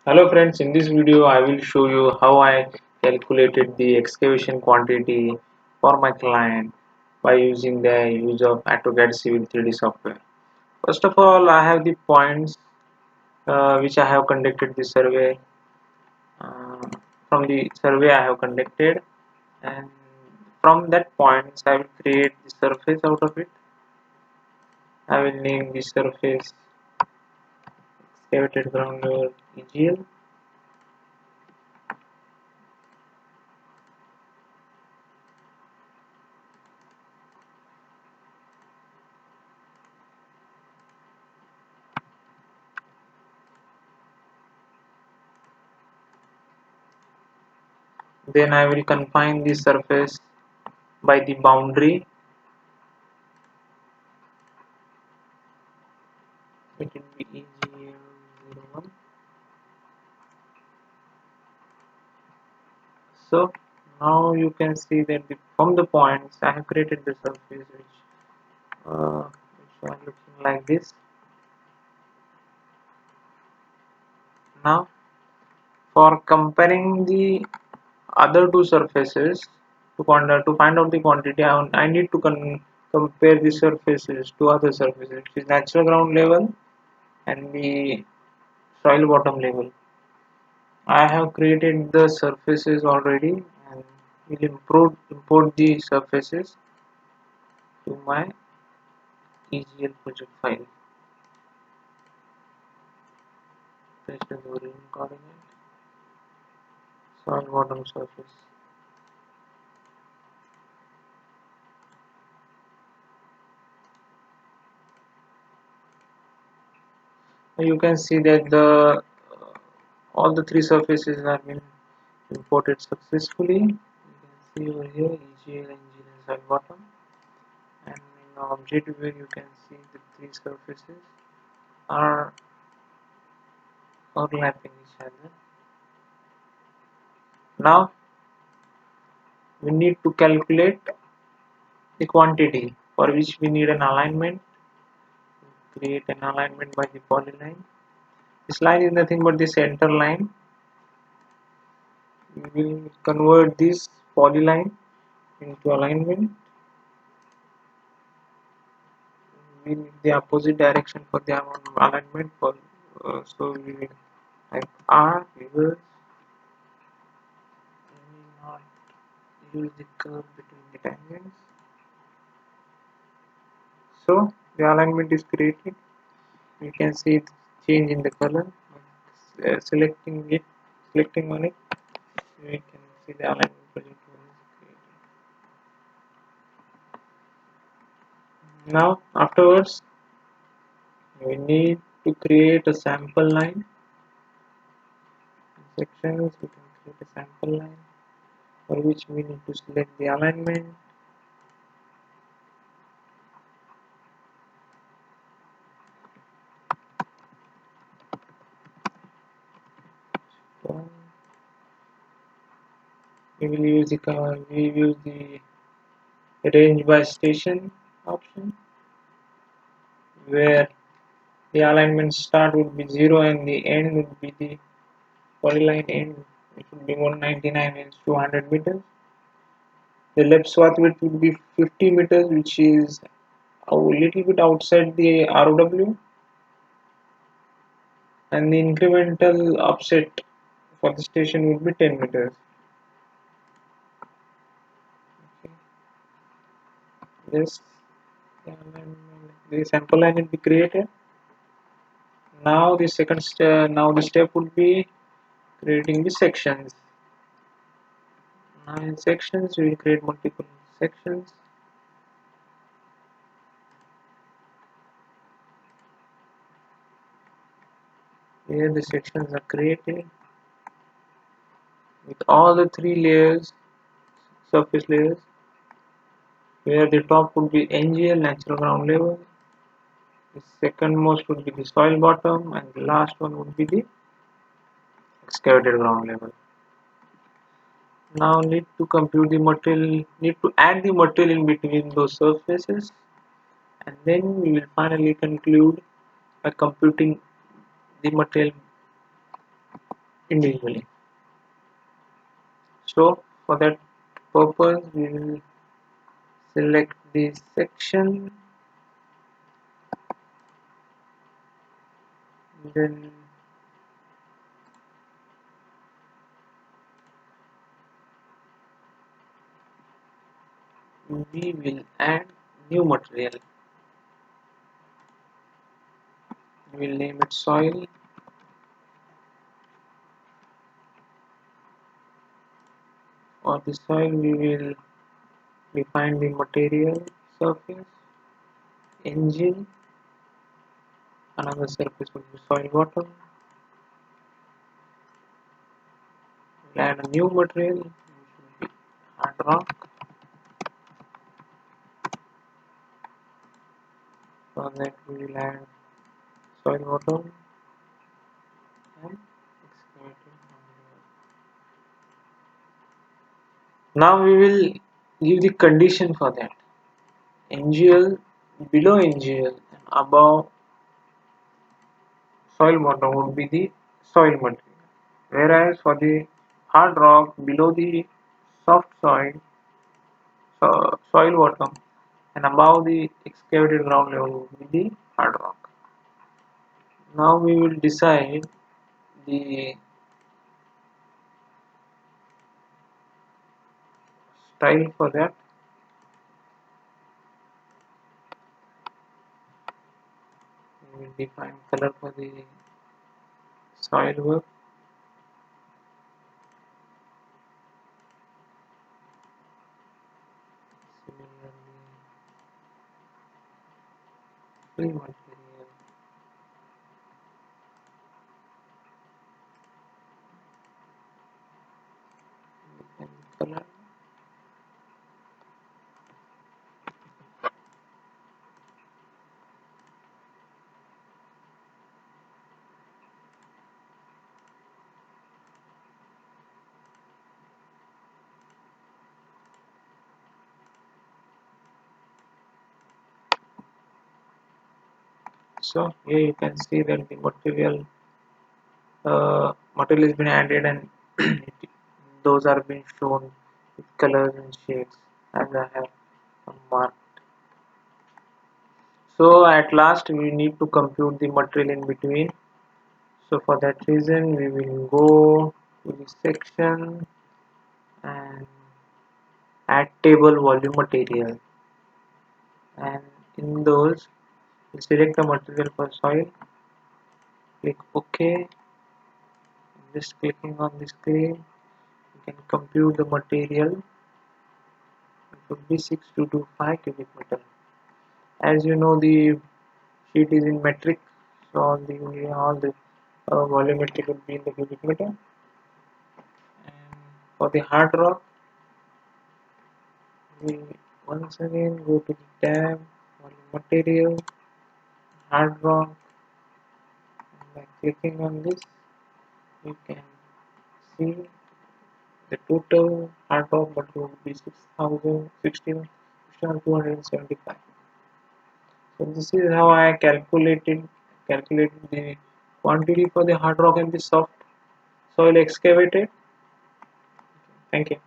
Hello friends, in this video I will show you how I calculated the excavation quantity for my client by using the use of AutoCAD Civil 3D software. First of all, I have the points which I have conducted the survey. Uh, from the survey I have conducted, and from that points I will create the surface out of it. I will name the surface excavated ground level EGL. Then I will confine the surface by the boundary. It will be EGL01. So now you can see that from the points I have created the surface which are looking like this. Now for comparing the other two surfaces to find out the quantity, I need to compare the surfaces to other surfaces, which is natural ground level and the soil bottom level. I have created the surfaces already and will import the surfaces to my EGL project file. Paste the origin coordinate, soil bottom surface. You can see that all the three surfaces have been imported successfully. You can see over here EGL, engine and soil bottom, and in the object view you can see the three surfaces are overlapping each other. Now we need to calculate the quantity, for which we need an alignment. Create an alignment by the polyline. This line is nothing but the center line. We will convert this polyline into alignment. We need the opposite direction for the alignment. So we will type R reverse. We will not use the curve between the tangents. So the alignment is created. You can see the change in the color. Selecting on it, we can see the alignment project is created. Now afterwards, we need to create a sample line. In sections, we can create a sample line for which we need to select the alignment. So we use the range by station option, where the alignment start would be 0 and the end would be the polyline end, which would be 199 and 200 meters. The left swath width would be 50 meters, which is a little bit outside the ROW, and the incremental offset for the station would be 10 meters. Okay. This the sample line will be created. Now the second step, now the step would be creating the sections. Now in sections we will create multiple sections. Here the sections are created with all the three layers, surface layers, where the top would be NGL, natural ground level, the second most would be the soil bottom, and the last one would be the excavated ground level. Now need to compute the material, need to add the material in between those surfaces, and then we will finally conclude by computing the material individually. So for that purpose we will select this section, then we will add new material. We will name it soil. For the soil we will define the material surface, engine, another surface would be soil bottom. We'll add a new material, which will be hard rock. For that we will add soil bottom and excavated ground. Now we will give the condition for that. NGL, below NGL and above soil bottom would be the soil material, whereas for the hard rock below the soft soil, soil bottom and above the excavated ground level would be the hard rock. Now we will decide the style for that. We will define color for the soil work. Similarly, free material. We can color. So here you can see that the material has been added and those are being shown with colors and shades as I have marked. So at last we need to compute the material in between. So for that reason we will go to the section and add table volume material, and in those we select the material for soil, click OK. Just clicking on the screen you can compute the material. It would be 6225 cubic meter. As you know, the sheet is in metric, so all the volumetric will be in the cubic meter. And for the hard rock, we once again go to the tab, volume material, hard rock, and by clicking on this, you can see the total hard rock material will be 6,275. So this is how I calculated the quantity for the hard rock and the soft soil excavated. Thank you.